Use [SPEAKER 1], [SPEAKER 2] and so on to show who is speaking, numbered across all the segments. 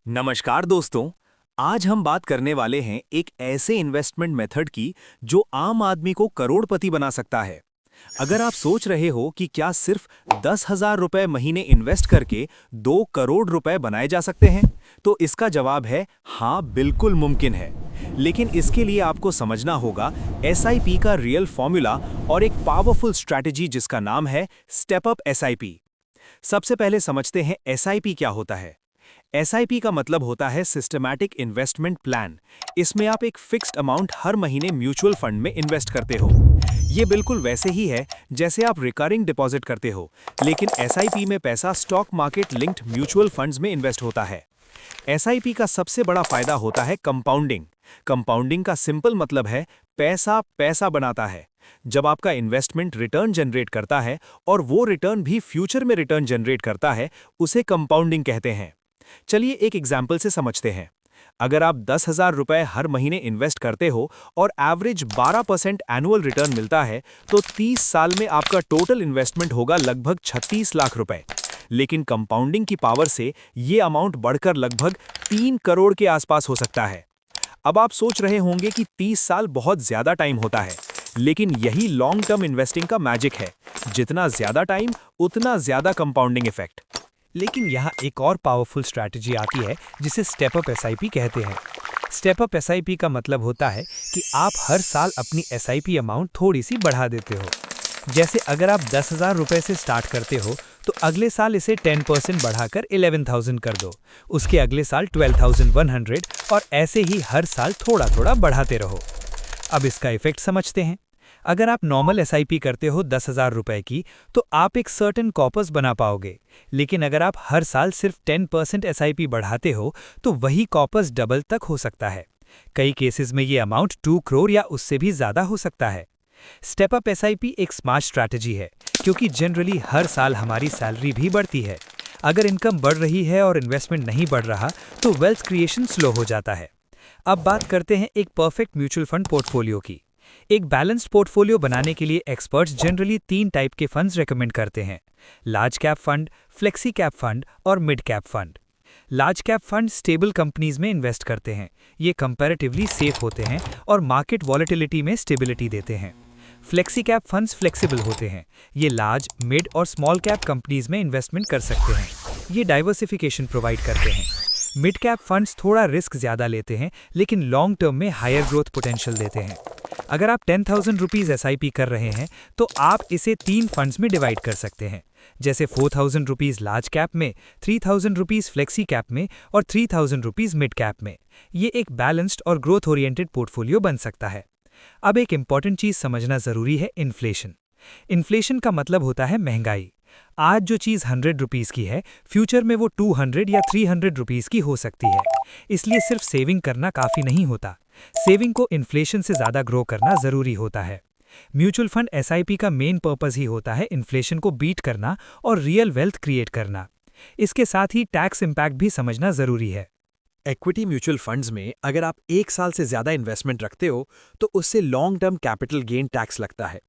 [SPEAKER 1] नमस्कार दोस्तों। आज हम बात करने वाले हैं एक ऐसे इन्वेस्टमेंट मेथड की जो आम आदमी को करोड़पति बना सकता है। अगर आप सोच रहे हो कि क्या सिर्फ 10,000 रुपए महीने इन्वेस्ट करके 2 करोड़ रुपए बनाए जा सकते हैं, तो इसका जवाब है हाँ, बिल्कुल मुमकिन है। लेकिन इसके लिए आपको समझना होगा एसआईपी का रियल फॉर्मूला और एक पावरफुल स्ट्रैटेजी जिसका नाम है स्टेप अप एसआईपी। सबसे पहले समझते हैं एसआईपी क्या होता है। एसआईपी का मतलब होता है सिस्टमैटिक इन्वेस्टमेंट प्लान। इसमें आप एक फिक्स्ड अमाउंट हर महीने म्यूचुअल फंड में इन्वेस्ट करते हो। ये बिल्कुल वैसे ही है जैसे आप रिकरिंग डिपॉजिट करते हो, लेकिन एसआईपी में पैसा stock market linked mutual funds में इन्वेस्ट होता है। एसआईपी का सबसे बड़ा फायदा होता है कंपाउंडिंग। कंपाउंडिंग का सिंपल मतलब है पैसा पैसा बनाता है। जब आपका इन्वेस्टमेंट रिटर्न जनरेट करता है और वो रिटर्न भी फ्यूचर में रिटर्न जनरेट करता है, उसे कंपाउंडिंग कहते हैं। चलिए एक एग्जाम्पल से समझते हैं। अगर आप 10,000 रुपए हर महीने इन्वेस्ट करते हो और एवरेज 12% एनुअल रिटर्न मिलता है, तो 30 साल में आपका टोटल इन्वेस्टमेंट होगा लगभग 36 लाख रुपए। लेकिन कंपाउंडिंग की पावर से ये अमाउंट बढ़कर लगभग 3 करोड़ के आसपास हो सकता है। अब आप सोच रहे होंगे कि 30 साल बहुत ज्यादा टाइम होता है, लेकिन यही लॉन्ग टर्म इन्वेस्टिंग का मैजिक है। जितना ज्यादा टाइम उतना ज्यादा कंपाउंडिंग इफेक्ट।
[SPEAKER 2] लेकिन यहाँ एक और पावरफुल स्ट्रैटेजी आती है जिसे स्टेप अप एसआईपी कहते हैं। स्टेप अप एसआईपी का मतलब होता है कि आप हर साल अपनी एसआईपी अमाउंट थोड़ी सी बढ़ा देते हो। जैसे अगर आप 10,000 रुपए से स्टार्ट करते हो तो अगले साल इसे 10% बढ़ाकर 11,000 कर दो, उसके अगले साल 12,100 और ऐसे ही हर साल थोड़ा थोड़ा बढ़ाते रहो। अब इसका इफेक्ट समझते हैं। अगर आप नॉर्मल एसआईपी करते हो 10,000 रुपए की, तो आप एक सर्टेन कॉर्पस बना पाओगे। लेकिन अगर आप हर साल सिर्फ 10% एसआईपी बढ़ाते हो तो वही कॉर्पस डबल तक हो सकता है। कई केसेस में ये अमाउंट 2 करोड़ या उससे भी ज्यादा हो सकता है। स्टेप अप एसआईपी एक स्मार्ट स्ट्रैटेजी है, क्योंकि जनरली हर साल हमारी सैलरी भी बढ़ती है। अगर इनकम बढ़ रही है और इन्वेस्टमेंट नहीं बढ़ रहा तो वेल्थ क्रिएशन स्लो हो जाता है। अब बात करते हैं एक परफेक्ट म्यूचुअल फंड पोर्टफोलियो की। एक बैलेंस्ड पोर्टफोलियो बनाने के लिए एक्सपर्ट्स जनरली 3 टाइप के फंड्स रेकमेंड करते हैं: large cap fund, flexi cap fund और mid cap fund. Large cap fund stable companies में इन्वेस्ट करते हैं। ये कंपैरेटिवली सेफ होते हैं और मार्केट वॉलेटिलिटी में स्टेबिलिटी देते हैं। फ्लेक्सी कैप फंड्स फ्लेक्सिबल होते हैं। ये लार्ज, मिड और स्मॉल कैप कंपनीज में इन्वेस्टमेंट कर सकते हैं। ये डाइवर्सिफिकेशन प्रोवाइड करते हैं। मिड कैप फंड्स थोड़ा रिस्क ज्यादा लेते हैं, लेकिन लॉन्ग टर्म में हायर ग्रोथ पोटेंशियल देते हैं। अगर आप 10,000 रुपीज़ एसआईपी कर रहे हैं तो आप इसे 3 फंड्स में डिवाइड कर सकते हैं, जैसे 4,000 रुपीज़ लार्ज कैप में, 3,000 रुपीज़ फ्लेक्सी कैप में और 3,000 रुपीज़ मिड कैप में। ये एक बैलेंस्ड और ग्रोथ ओरिएंटेड पोर्टफोलियो बन सकता है। अब एक इंपॉर्टेंट चीज समझना जरूरी है, इन्फ्लेशन। इन्फ्लेशन का मतलब होता है महंगाई। आज जो चीज 100 रुपीज की है, फ्यूचर में वो 200 या 300 रुपीज की हो सकती है। इसलिए सिर्फ सेविंग करना काफी नहीं होता। सेविंग को इन्फ्लेशन से ज्यादा ग्रो करना जरूरी होता है। म्यूचुअल फंड एसआईपी का मेन पर्पस ही होता है इन्फ्लेशन को बीट करना और रियल वेल्थ क्रिएट करना। इसके साथ ही टैक्स इम्पैक्ट भी समझना जरूरी है।
[SPEAKER 3] इक्विटी म्यूचुअल फंड्स में अगर आप 1 साल से ज्यादा इन्वेस्टमेंट रखते हो तो उससे long term capital gain tax लगता है।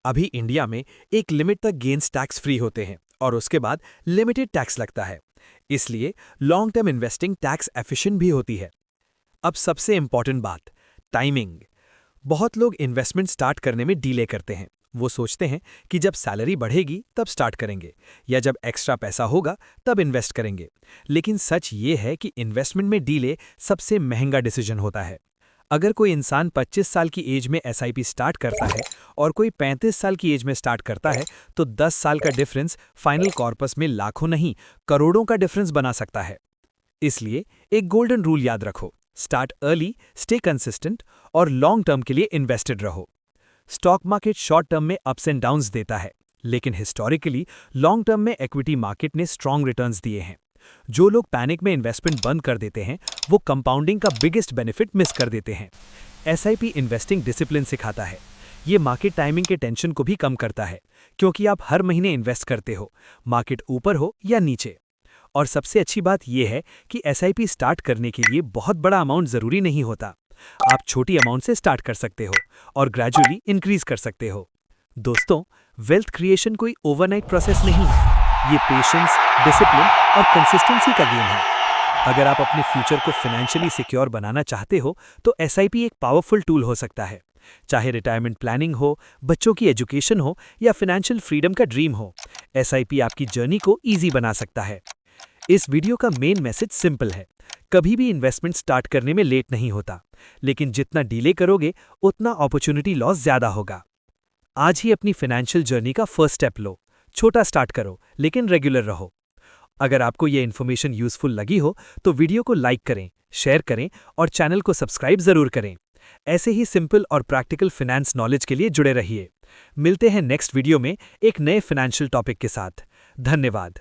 [SPEAKER 3] अभी इंडिया में एक लिमिट तक गेन्स टैक्स फ्री होते हैं और उसके बाद लिमिटेड टैक्स लगता है। इसलिए long term investing tax efficient भी होती है। अब सबसे इंपॉर्टेंट बात, टाइमिंग। बहुत लोग इन्वेस्टमेंट स्टार्ट करने में डीले करते हैं। वो सोचते हैं कि जब सैलरी बढ़ेगी तब स्टार्ट करेंगे, या जब एक्स्ट्रा पैसा होगा तब इन्वेस्ट करेंगे। लेकिन सच ये है कि इन्वेस्टमेंट में डीले सबसे महंगा डिसीजन होता है। अगर कोई इंसान 25 साल की एज में एसआईपी स्टार्ट करता है और कोई 35 साल की एज में स्टार्ट करता है, तो 10 साल का डिफरेंस फाइनल कॉर्पस में लाखों नहीं, करोड़ों का डिफरेंस बना सकता है। इसलिए एक गोल्डन रूल याद रखो: स्टार्ट अर्ली, स्टे कंसिस्टेंट और लॉन्ग टर्म के लिए इन्वेस्टेड रहो। स्टॉक मार्केट शॉर्ट टर्म में अप्स एंड डाउन्स देता है, लेकिन हिस्टोरिकली लॉन्ग टर्म में इक्विटी मार्केट ने स्ट्रॉन्ग रिटर्न्स दिए हैं। जो लोग पैनिक में इन्वेस्टमेंट बंद कर देते हैं, वो कंपाउंडिंग का बिगेस्ट बेनिफिट मिस कर देते हैं। एसआईपी इन्वेस्टिंग डिसिप्लिन सिखाता है। ये मार्केट टाइमिंग के टेंशन को भी कम करता है, क्योंकि आप हर महीने इन्वेस्ट करते हो, मार्केट ऊपर हो या नीचे। और सबसे अच्छी बात यह है कि एसआईपी स्टार्ट करने के लिए बहुत बड़ा अमाउंट जरूरी नहीं होता। आप छोटी अमाउंट से स्टार्ट कर सकते हो और ग्रेजुअली इंक्रीज कर सकते हो। दोस्तों, वेल्थ क्रिएशन कोई ओवरनाइट प्रोसेस नहीं है। ये पेशेंस, डिसिप्लिन और कंसिस्टेंसी का गेम है।
[SPEAKER 2] अगर आप अपने फ्यूचर को फाइनेंशियली सिक्योर बनाना चाहते हो तो एसआईपी एक पावरफुल टूल हो सकता है। चाहे रिटायरमेंट प्लानिंग हो, बच्चों की एजुकेशन हो या फाइनेंशियल फ्रीडम का ड्रीम हो, एसआईपी आपकी जर्नी को इजी बना सकता है। इस वीडियो का मेन मैसेज सिंपल है, कभी भी इन्वेस्टमेंट स्टार्ट करने में लेट नहीं होता, लेकिन जितना डिले करोगे उतना अपॉर्चुनिटी लॉस ज्यादा होगा। आज ही अपनी फाइनेंशियल जर्नी का फर्स्ट स्टेप लो। छोटा स्टार्ट करो लेकिन रेगुलर रहो। अगर आपको ये इन्फॉर्मेशन यूजफुल लगी हो तो वीडियो को लाइक करें, शेयर करें और चैनल को सब्सक्राइब जरूर करें। ऐसे ही सिंपल और प्रैक्टिकल फाइनेंस नॉलेज के लिए जुड़े रहिए। मिलते हैं नेक्स्ट वीडियो में एक नए फाइनेंशियल टॉपिक के साथ। धन्यवाद।